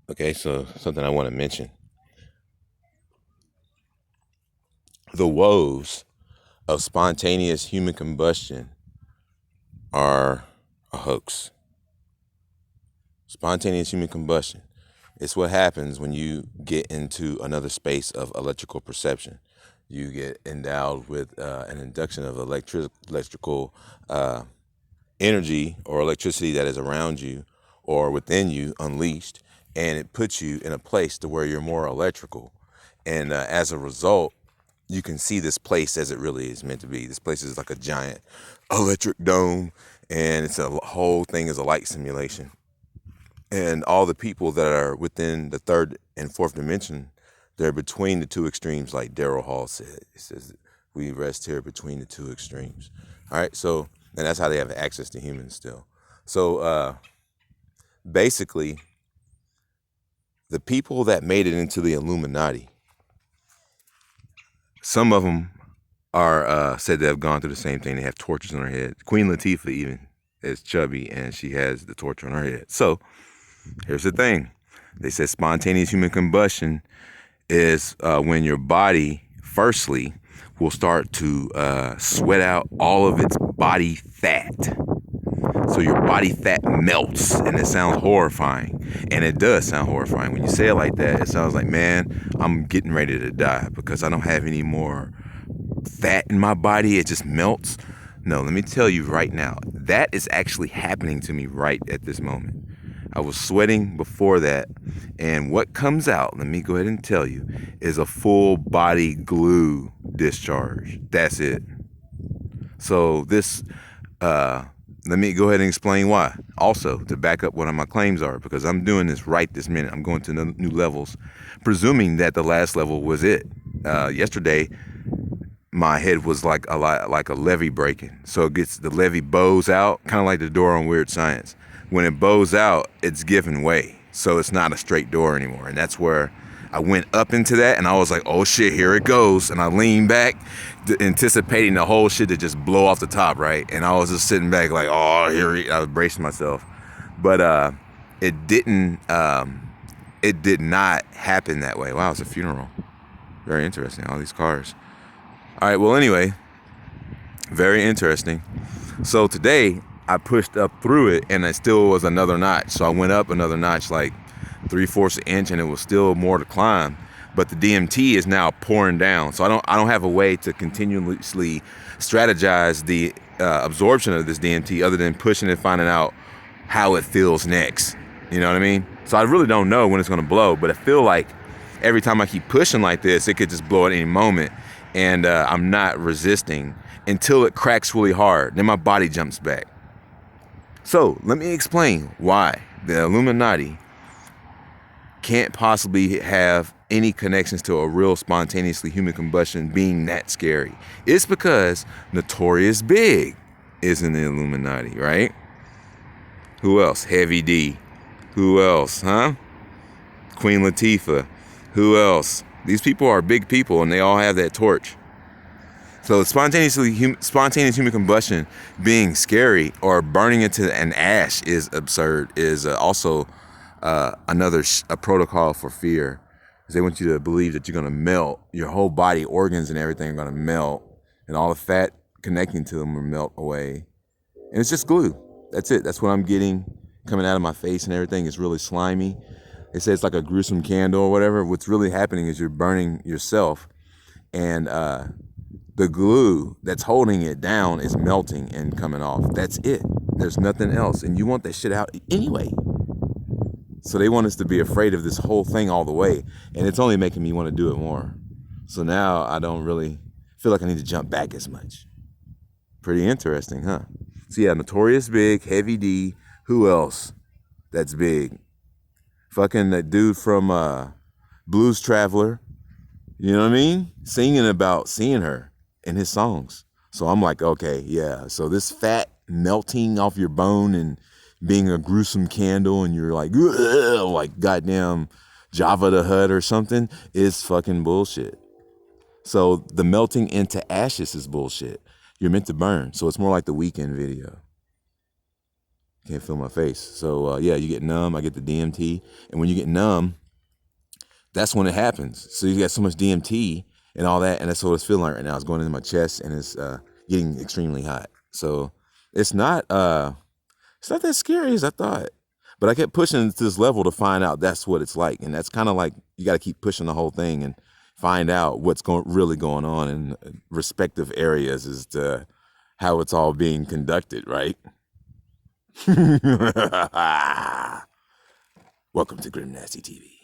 Okay, so something I want to mention. The woes of spontaneous human combustion are a hoax. Spontaneous human combustion. It's what happens when you get into another space of electrical perception. You get endowed with an induction of electrical uh, energy or electricity that is around you or within you unleashed, and it puts you in a place to where you're more electrical. And as a result, you can see this place as it really is meant to be. This place is like a giant electric dome, and it's a whole thing is a light simulation. And all the people that are within the third and fourth dimension, they're between the two extremes, like Daryl Hall said. He says we rest here between the two extremes. All right, so and that's how they have access to humans still. So basically, the people that made it into the Illuminati, some of them are said to have gone through the same thing. They have torches on their head. Queen Latifah even is chubby, and she has the torch on her head. So here's the thing. They said spontaneous human combustion is when your body, firstly, will start to sweat out all of its body fat. So your body fat melts, and it sounds horrifying. And it does sound horrifying. When you say it like that, it sounds like, man, I'm getting ready to die because I don't have any more fat in my body. It just melts. No, let me tell you right now, that is actually happening to me right at this moment. I was sweating before that, and what comes out, let me go ahead and tell you, is a full body glue discharge. That's it. So this, let me go ahead and explain why. Also, to back up what my claims are, because I'm doing this right this minute. I'm going to new levels, presuming that the last level was it. Yesterday, my head was like a levee breaking. So it gets, the levee bows out, kind of like the door on Weird Science. When it bows out, it's giving way. So it's not a straight door anymore. And that's where I went up into that, and I was like, oh shit, here it goes. And I leaned back, anticipating the whole shit to just blow off the top, right? And I was just sitting back like, oh, I was bracing myself. But it didn't, it did not happen that way. Wow, it's a funeral. Very interesting, all these cars. All right, well, anyway, very interesting. So today, I pushed up through it, and it still was another notch. So I went up another notch, like 3/4 inch, and it was still more to climb. But the DMT is now pouring down, so I don't have a way to continuously strategize the absorption of this DMT other than pushing and finding out how it feels next. You know what I mean? So I really don't know when it's gonna blow, but I feel like every time I keep pushing like this, it could just blow at any moment, and I'm not resisting until it cracks really hard. Then my body jumps back. So let me explain why the Illuminati can't possibly have any connections to a real spontaneously human combustion being that scary. It's because Notorious Big is in the Illuminati, right? Who else? Heavy D. Who else, huh? Queen Latifah. Who else? These people are big people, and they all have that torch. So spontaneous human combustion being scary or burning into an ash is absurd, is also another protocol for fear. They want you to believe that you're going to melt. Your whole body, organs and everything are going to melt, and all the fat connecting to them will melt away. And it's just glue. That's it. That's what I'm getting coming out of my face and everything. It's really slimy. They say it's like a gruesome candle or whatever. What's really happening is you're burning yourself, and the glue that's holding it down is melting and coming off. That's it. There's nothing else. And you want that shit out anyway. So they want us to be afraid of this whole thing all the way. And it's only making me want to do it more. So now I don't really feel like I need to jump back as much. Pretty interesting, huh? So yeah, Notorious Big, Heavy D. Who else that's big? Fucking that dude from Blues Traveler. You know what I mean? Singing about seeing her in his songs. So I'm like, okay, yeah. So this fat melting off your bone and being a gruesome candle, and you're like goddamn Jabba the Hutt or something, is fucking bullshit. So the melting into ashes is bullshit. You're meant to burn. So it's more like the Weeknd video. Can't feel my face. So yeah, you get numb. I get the DMT, and when you get numb, that's when it happens. So you got so much DMT and all that, and that's what it's feeling like right now. It's going into my chest, and it's getting extremely hot. So it's not that scary as I thought. But I kept pushing to this level to find out that's what it's like, and that's kind of like you got to keep pushing the whole thing and find out what's really going on in respective areas as to how it's all being conducted, right? Welcome to Grimnasty TV.